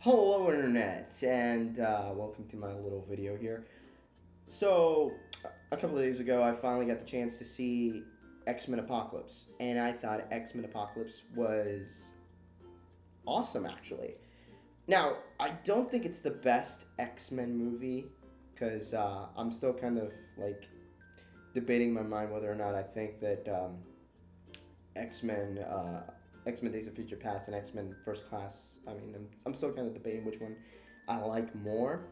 Hello Internet, and welcome to my little video here. So, a couple of days ago, I finally got the chance to see X-Men Apocalypse, and I thought X-Men Apocalypse was awesome, actually. Now, I don't think it's the best X-Men movie, because I'm still kind of, debating in my mind whether or not I think that X-Men X-Men Days of Future Past and X-Men First Class. I'm still kind of debating which one I like more.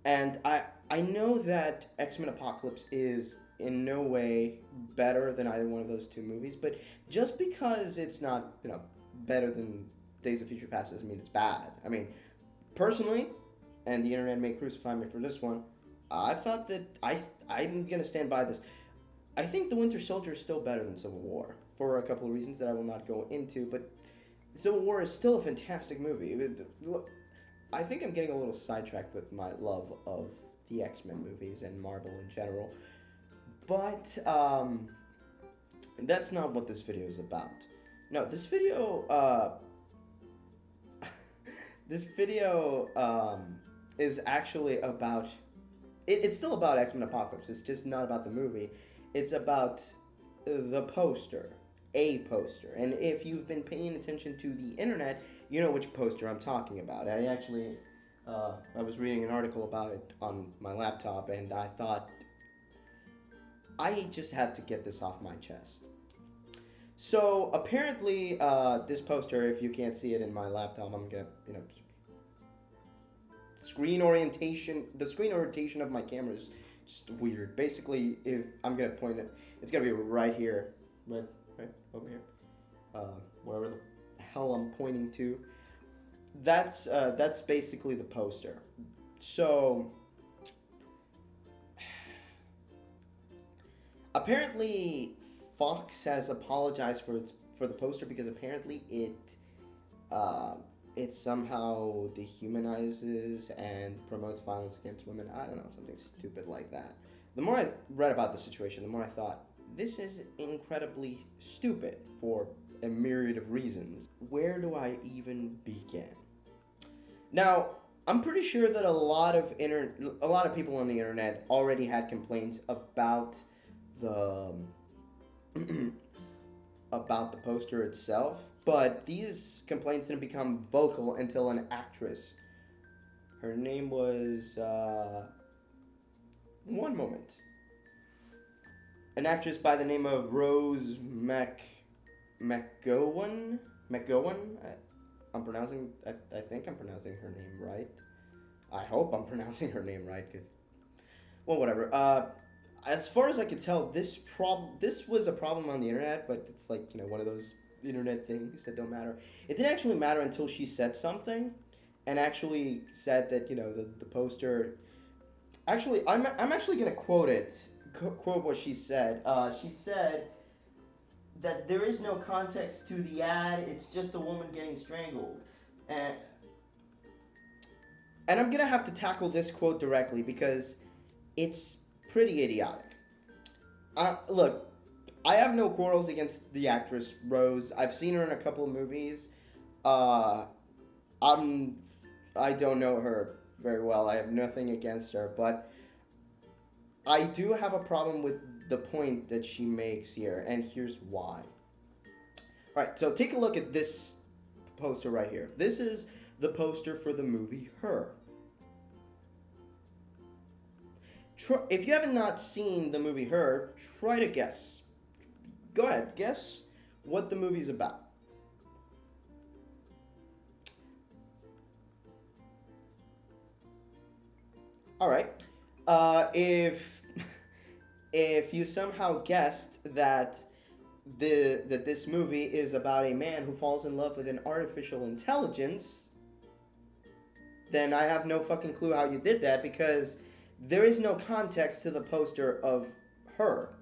And I know that X-Men Apocalypse is in no way better than either one of those two movies, but just because it's not, better than Days of Future Past doesn't mean it's bad. Personally, and the internet may crucify me for this one, I thought that I'm gonna stand by this. I think The Winter Soldier is still better than Civil War for a couple of reasons that I will not go into, but Civil War is still a fantastic movie. Look, I think I'm getting a little sidetracked with my love of the X-Men movies and Marvel in general, but that's not what this video is about. No, this video, this video is actually about. It's still about X-Men Apocalypse. It's just not about the movie. It's about the poster, a poster. And if you've been paying attention to the internet, you know which poster I'm talking about. I was reading an article about it on my laptop, and I thought I just had to get this off my chest. So apparently, this poster, if you can't see it in my laptop, I'm gonna, the screen orientation of my camera is just weird. Basically, if I'm gonna point it, it's gonna be right here, right over here, wherever the hell I'm pointing to. That's basically the poster. So apparently, Fox has apologized for the poster because apparently it somehow dehumanizes and promotes violence against women. I don't know, something stupid like that. The more I read about the situation, the more I thought, this is incredibly stupid for a myriad of reasons. Where do I even begin? Now, I'm pretty sure that a lot of people on the internet already had complaints about the about the poster itself, but these complaints didn't become vocal until an actress. Her name was one moment. An actress by the name of Rose McGowan. I think I'm pronouncing her name right. I hope I'm pronouncing her name right, because, well, whatever. As far as I could tell, this was a problem on the internet, but it's like, one of those internet things that don't matter. It didn't actually matter until she said something, and actually said that, the poster. Actually, I'm actually gonna quote what she said. She said that there is no context to the ad. It's just a woman getting strangled, and I'm gonna have to tackle this quote directly because it's pretty idiotic. Look, I have no quarrels against the actress Rose. I've seen her in a couple of movies. I don't know her very well. I have nothing against her, but I do have a problem with the point that she makes here, and here's why. Alright, so take a look at this poster right here. This is the poster for the movie Her. If you haven't not seen the movie Her, try to guess. Go ahead, guess what the movie's about. Alright. If you somehow guessed that this movie is about a man who falls in love with an artificial intelligence, then I have no fucking clue how you did that, because there is no context to the poster of Her.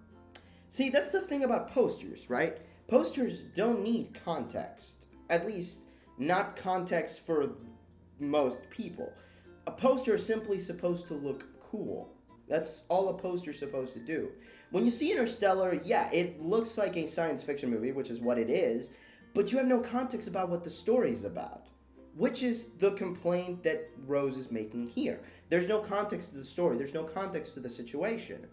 See, that's the thing about posters, right? Posters don't need context. At least, not context for most people. A poster is simply supposed to look cool. That's all a poster's supposed to do. When you see Interstellar, yeah, it looks like a science fiction movie, which is what it is, but you have no context about what the story's about. which is the complaint that Rose is making here. There's no context to the story. There's no context to the situation.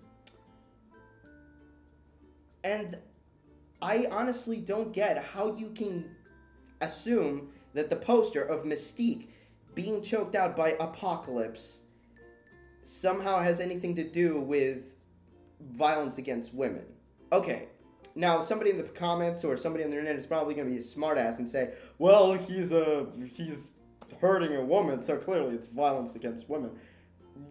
And I honestly don't get how you can assume that the poster of Mystique being choked out by Apocalypse somehow has anything to do with violence against women. Okay, now somebody in the comments or somebody on the internet is probably going to be a smartass and say, well, he's hurting a woman, so clearly it's violence against women.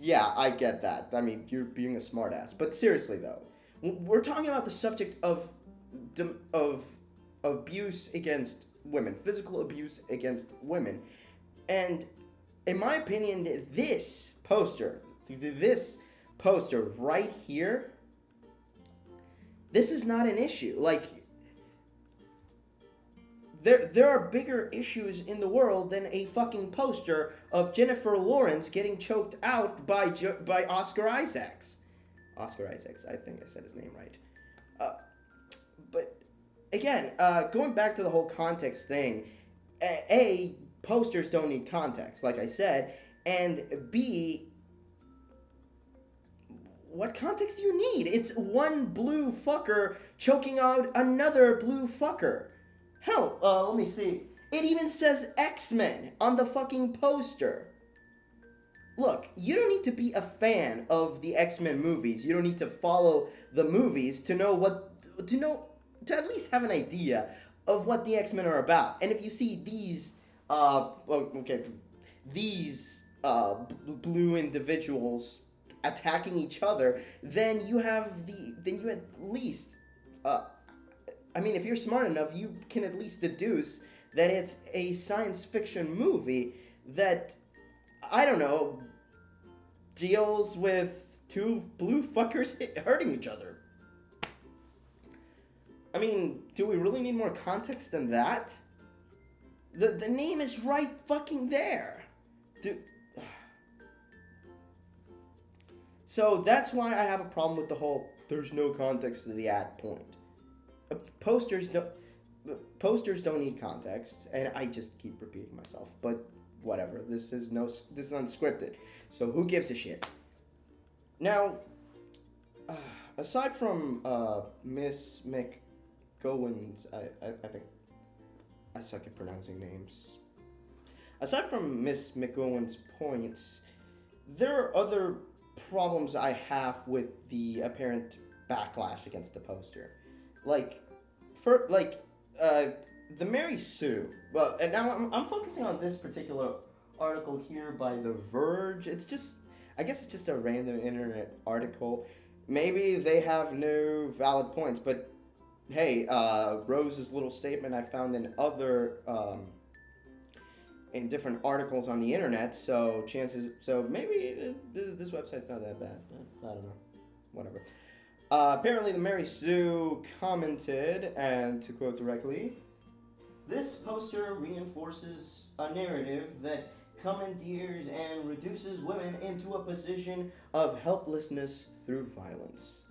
Yeah, I get that. I mean, you're being a smartass. But seriously, though, we're talking about the subject of abuse against women, physical abuse against women. And in my opinion, this poster right here, this is not an issue. Like, there are bigger issues in the world than a fucking poster of Jennifer Lawrence getting choked out by Oscar Isaacs. Oscar Isaacs, I think I said his name right. But again, going back to the whole context thing, A, posters don't need context, like I said, and B, what context do you need? It's one blue fucker choking out another blue fucker. Hell, let me see. It even says X-Men on the fucking poster. Look, you don't need to be a fan of the X-Men movies. You don't need to follow the movies to at least have an idea of what the X-Men are about. And if you see these, blue individuals attacking each other, then you at least, if you're smart enough, you can at least deduce that it's a science fiction movie that, I don't know, deals with two blue fuckers hurting each other. I mean, do we really need more context than that? The name is right fucking there. So that's why I have a problem with the whole there's no context to the ad point. Posters don't need context, and I just keep repeating myself, but whatever. This is unscripted, so who gives a shit? Now, aside from Miss McGowan's, I think I suck at pronouncing names. Aside from Miss McGowan's points, there are other problems I have with the apparent backlash against the poster. The Mary Sue. Well, and now I'm focusing on this particular article here by The Verge. I guess it's just a random internet article. Maybe they have no valid points, but hey, Rose's little statement I found in in different articles on the internet, so maybe this website's not that bad. I don't know. Whatever. Apparently the Mary Sue commented, and to quote directly, "This poster reinforces a narrative that commandeers and reduces women into a position of helplessness through violence."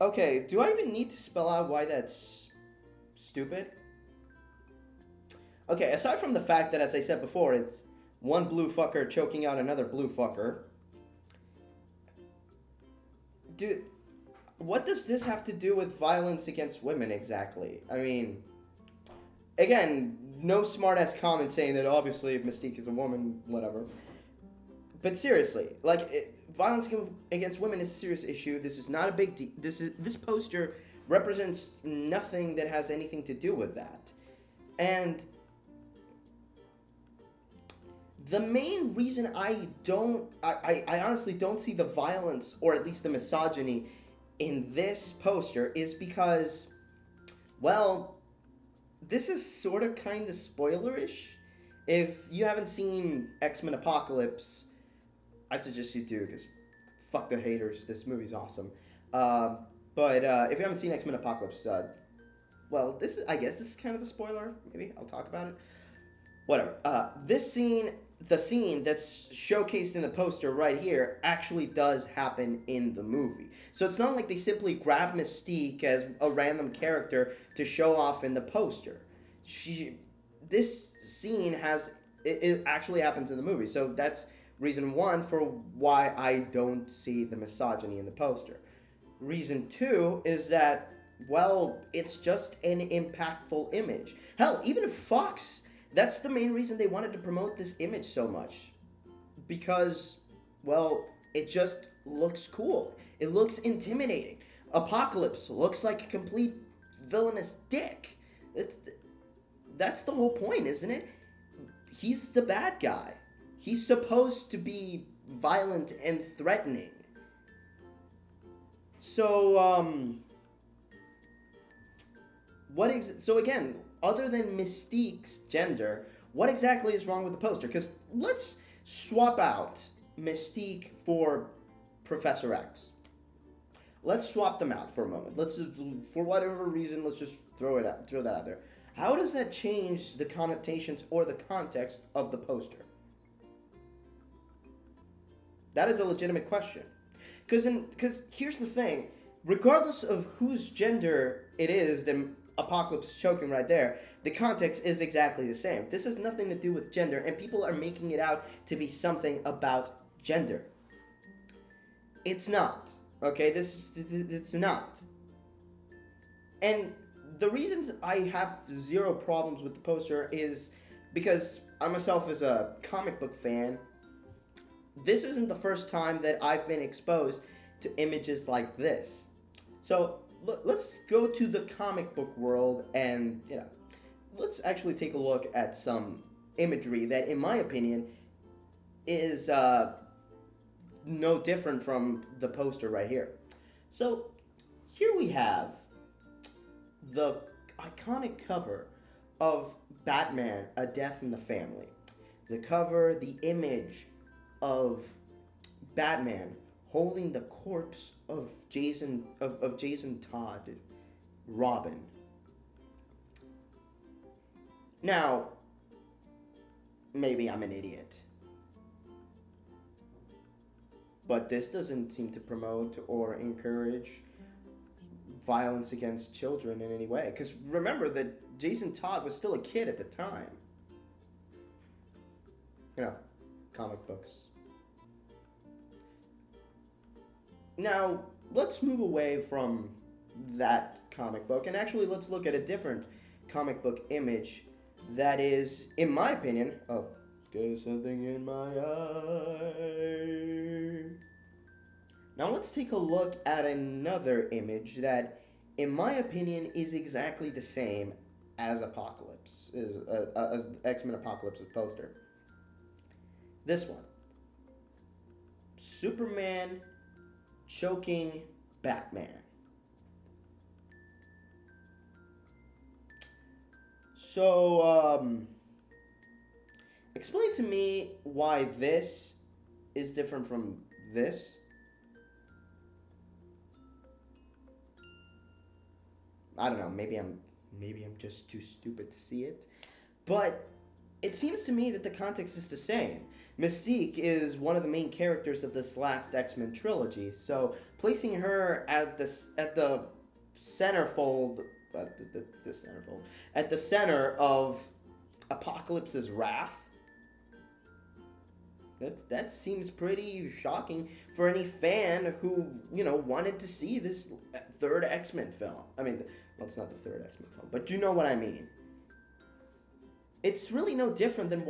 Okay, do I even need to spell out why that's stupid? Okay, aside from the fact that, as I said before, it's one blue fucker choking out another blue fucker, dude, what does this have to do with violence against women exactly? I mean, again, no smart-ass comment saying that obviously Mystique is a woman, whatever. But seriously, violence against women is a serious issue. This is not a big deal. This poster represents nothing that has anything to do with that. And the main reason I honestly don't see the violence, or at least the misogyny, in this poster is because, well, this is sort of kind of spoilerish. If you haven't seen X-Men Apocalypse, I suggest you do, because fuck the haters, this movie's awesome. But if you haven't seen X-Men Apocalypse, well, I guess this is kind of a spoiler. Maybe I'll talk about it. Whatever. The scene that's showcased in the poster right here actually does happen in the movie. So it's not like they simply grab Mystique as a random character to show off in the poster. she this scene has it actually happens in the movie. So that's reason one for why I don't see the misogyny in the poster. Reason two is that, well, it's just an impactful image. Hell, even Fox, that's the main reason they wanted to promote this image so much. Because, well, it just looks cool. It looks intimidating. Apocalypse looks like a complete villainous dick. It's, that's the whole point, isn't it? He's the bad guy. He's supposed to be violent and threatening. So, so again, other than Mystique's gender, what exactly is wrong with the poster? Because let's swap out Mystique for Professor X. Let's swap them out for a moment. Let's, for whatever reason, let's just throw that out there. How does that change the connotations or the context of the poster? That is a legitimate question. Because here's the thing. Regardless of whose gender it is, then Apocalypse is choking right there, the context is exactly the same. This has nothing to do with gender, and people are making it out to be something about gender. It's not. Okay? It's not. And the reasons I have zero problems with the poster is because I myself, as a comic book fan, this isn't the first time that I've been exposed to images like this. So let's go to the comic book world and, let's actually take a look at some imagery that, in my opinion, is no different from the poster right here. So here we have the iconic cover of Batman, A Death in the Family. The cover, the image of Batman holding the corpse of Jason Todd, Robin. Now, maybe I'm an idiot, but this doesn't seem to promote or encourage violence against children in any way. Because remember that Jason Todd was still a kid at the time. Comic books. Now, let's move away from that comic book, and actually let's look at a different comic book image that is, in my opinion, there's something in my eye. Now let's take a look at another image that, in my opinion, is exactly the same as Apocalypse, as X-Men Apocalypse's poster. This one. Superman choking Batman. So, explain to me why this is different from this. I don't know, maybe I'm just too stupid to see it. But it seems to me that the context is the same. Mystique is one of the main characters of this last X-Men trilogy, so placing her at the centerfold, at the center of Apocalypse's wrath, that seems pretty shocking for any fan who, wanted to see this third X-Men film. I mean, well, it's not the third X-Men film, but you know what I mean. It's really no different than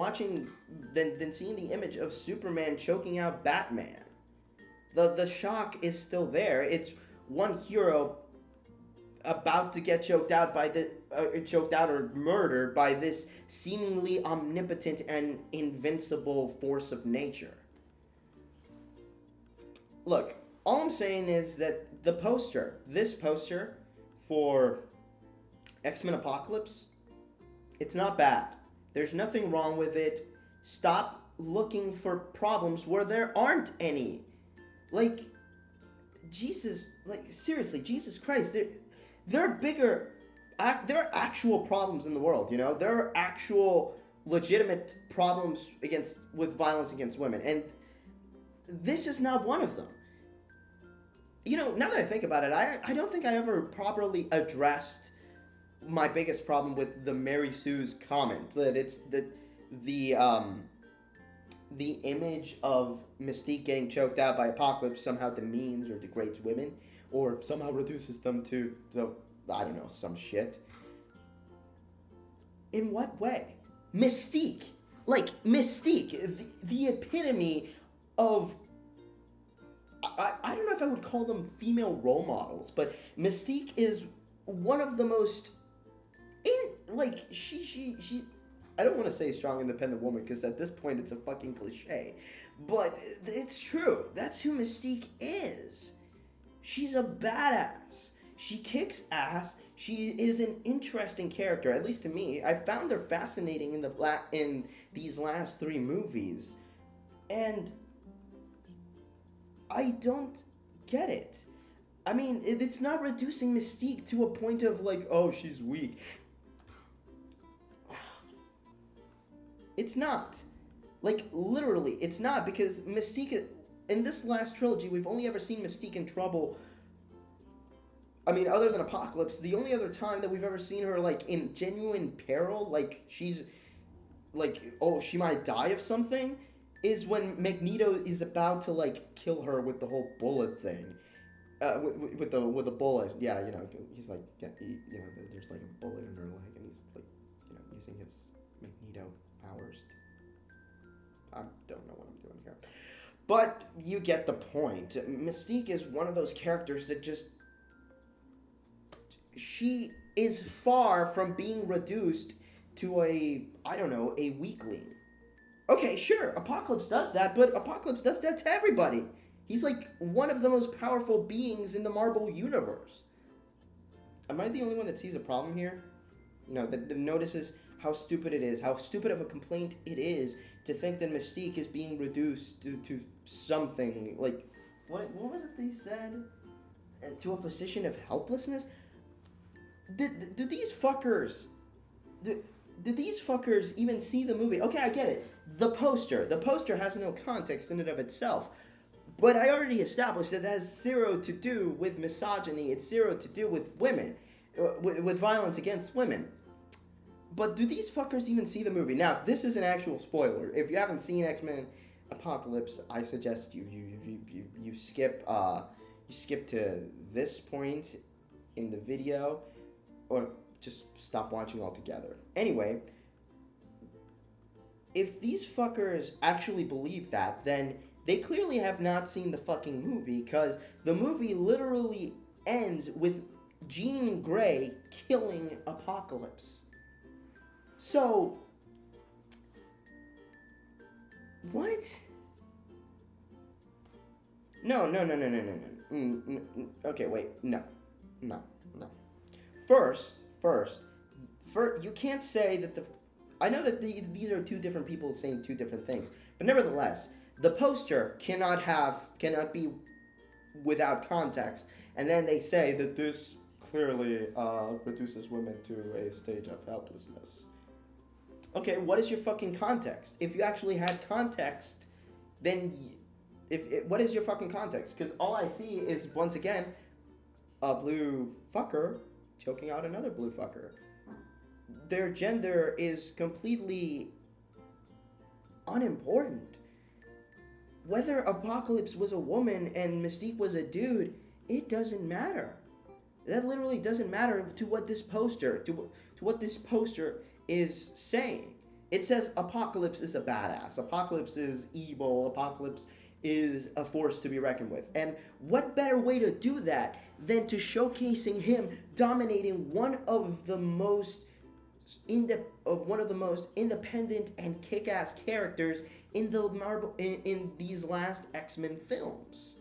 than seeing the image of Superman choking out Batman. The shock is still there. It's one hero about to get choked out or murdered by this seemingly omnipotent and invincible force of nature. Look, all I'm saying is that this poster for X-Men Apocalypse, it's not bad. There's nothing wrong with it. Stop looking for problems where there aren't any. Seriously, Jesus Christ, there are actual problems in the world, There are actual legitimate problems with violence against women, and this is not one of them. Now that I think about it, I don't think I ever properly addressed my biggest problem with the Mary Sue's comment, that it's that the image of Mystique getting choked out by Apocalypse somehow demeans or degrades women, or somehow reduces them to I don't know, some shit. In what way? Mystique, like Mystique, the epitome of. I don't know if I would call them female role models, but Mystique is one of the most, she I don't want to say strong, independent woman, because at this point it's a fucking cliche. But it's true. That's who Mystique is. She's a badass. She kicks ass. She is an interesting character, at least to me. I found her fascinating in these last 3 movies. And I don't get it. I mean, it's not reducing Mystique to a point of like, oh, she's weak. It's not. Like, literally, it's not, because Mystique, in this last trilogy, we've only ever seen Mystique in trouble. I mean, other than Apocalypse, the only other time that we've ever seen her, like, in genuine peril, like, she's, like, oh, she might die of something, is when Magneto is about to, like, kill her with the whole bullet thing. With the bullet, yeah, you know, he's like, yeah, there's, like, a bullet in her leg, and he's, like, you know, using his Magneto powers. I don't know what I'm doing here. But you get the point. Mystique is one of those characters that just... She is far from being reduced to a weakling. Okay, sure, Apocalypse does that, but Apocalypse does that to everybody. He's like one of the most powerful beings in the Marvel Universe. Am I the only one that sees a problem here? You know, that notices how stupid it is, how stupid of a complaint it is to think that Mystique is being reduced to something like, what was it they said? To a position of helplessness? Do these fuckers, do these fuckers even see the movie? Okay, I get it. The poster has no context in and of itself. But I already established that it has zero to do with misogyny. It's zero to do with women, with violence against women. But do these fuckers even see the movie? Now, this is an actual spoiler. If you haven't seen X-Men Apocalypse, I suggest you skip to this point in the video, or just stop watching altogether. Anyway, if these fuckers actually believe that, then they clearly have not seen the fucking movie, because the movie literally ends with Jean Grey killing Apocalypse. So, what? No. Okay, wait, no. First, you can't say that I know that these are 2 different people saying 2 different things, but nevertheless, the poster cannot be without context, and then they say that this clearly reduces women to a stage of helplessness. Okay, what is your fucking context? If you actually had context, then what is your fucking context? Because all I see is, once again, a blue fucker choking out another blue fucker. Their gender is completely unimportant. Whether Apocalypse was a woman and Mystique was a dude, it doesn't matter. That literally doesn't matter to what this poster is saying. It says Apocalypse is a badass. Apocalypse is evil. Apocalypse is a force to be reckoned with. And what better way to do that than to showcasing him dominating one of the most independent and kick-ass characters in the in these last X-Men films.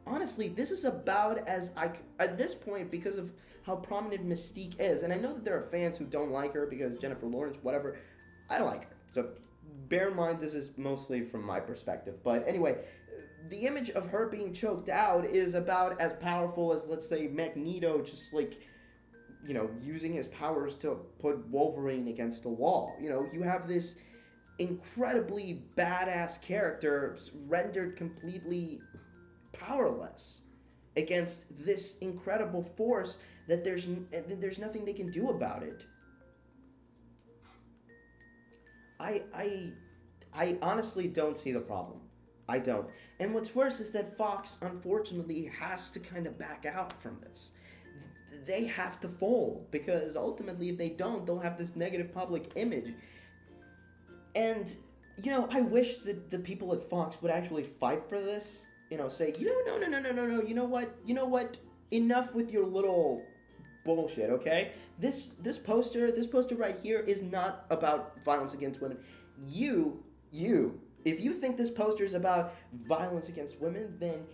Honestly, this is about as at this point, because of how prominent Mystique is, and I know that there are fans who don't like her because Jennifer Lawrence, whatever. I like her, so bear in mind this is mostly from my perspective. But anyway, the image of her being choked out is about as powerful as, let's say, Magneto just, like, you know, using his powers to put Wolverine against the wall. You know, you have this incredibly badass character rendered completely powerless against this incredible force that there's nothing they can do about it. I I I honestly don't see the problem. I don't. And what's worse is that Fox unfortunately has to kind of back out from this. They have to fold because ultimately if they don't, they'll have this negative public image. And I wish that the people at Fox would actually fight for this. Say, no. You know what? Enough with your little bullshit, okay? This poster right here is not about violence against women. If you think this poster is about violence against women, then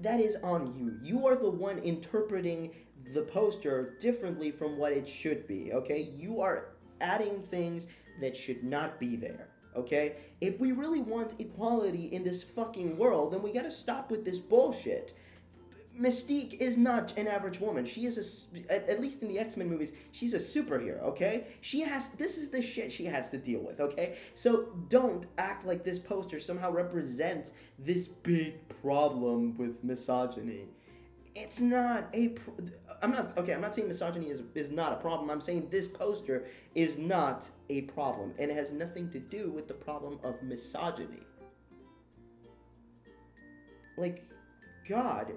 that is on you. You are the one interpreting the poster differently from what it should be, okay? You are adding things that should not be there, okay? If we really want equality in this fucking world, then we gotta stop with this bullshit. Mystique is not an average woman. She is at least in the X-Men movies, she's a superhero, okay? This is the shit she has to deal with, okay? So don't act like this poster somehow represents this big problem with misogyny. It's not I'm not saying misogyny is not a problem. I'm saying this poster is not a problem, and it has nothing to do with the problem of misogyny. Like, God,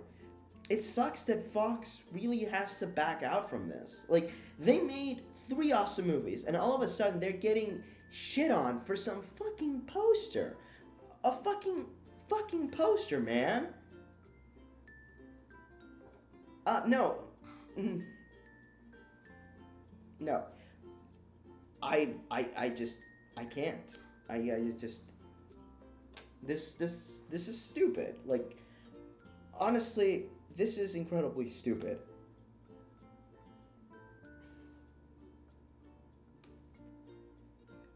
it sucks that Fox really has to back out from this. Like, they made 3 awesome movies, and all of a sudden they're getting shit on for some fucking poster. A fucking poster, man. No. No. I can't. This is stupid. Like, honestly, this is incredibly stupid.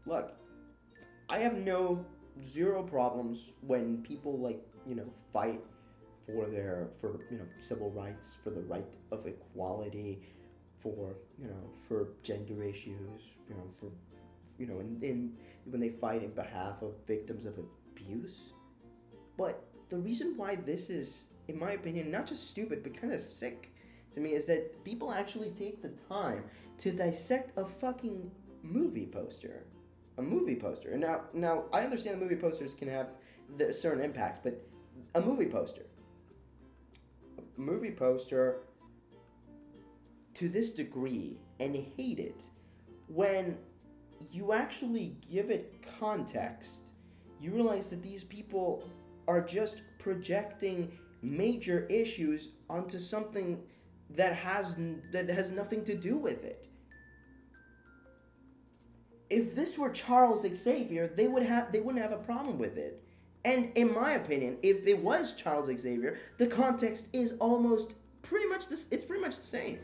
Look, I have zero problems when people fight for civil rights, for the right of equality, for gender issues, and when they fight in behalf of victims of abuse. But the reason why this is, in my opinion, not just stupid but kind of sick to me, is that people actually take the time to dissect a fucking movie poster. A movie poster. And now I understand movie posters can have certain impacts, but a movie poster to this degree and hate it, when you actually give it context, you realize that these people are just projecting major issues onto something that has nothing to do with it. If this were Charles Xavier, they wouldn't have a problem with it. And in my opinion, if it was Charles Xavier, the context is almost pretty much the same.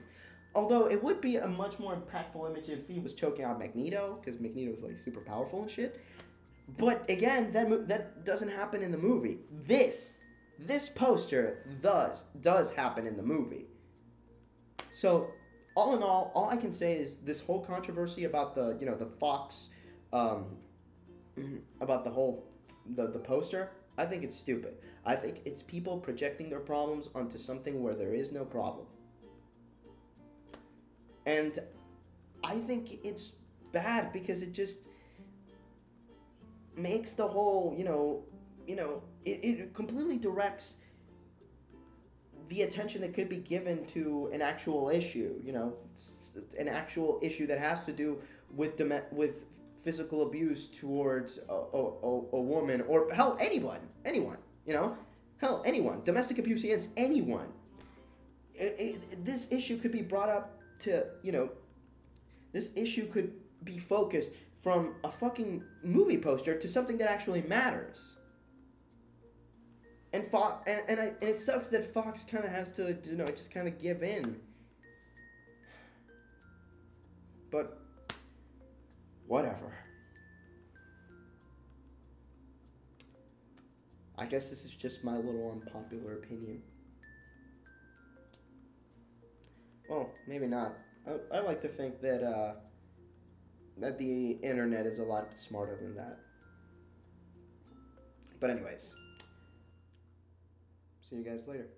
Although it would be a much more impactful image if he was choking out Magneto, because Magneto is like super powerful and shit. But again, that doesn't happen in the movie. This poster does happen in the movie. So all in all I can say is this whole controversy about the Fox, about the whole the poster, I think it's stupid. I think it's people projecting their problems onto something where there is no problem. And I think it's bad because it just makes the whole, it completely directs the attention that could be given to an actual issue, an actual issue that has to do with physical abuse towards a woman, or hell, anyone, domestic abuse against anyone. This issue could be brought up to, this issue could be focused from a fucking movie poster to something that actually matters. And and it sucks that Fox kind of has to, just kind of give in. But whatever. I guess this is just my little unpopular opinion. Well, maybe not. I like to think that that the internet is a lot smarter than that. But anyways, see you guys later.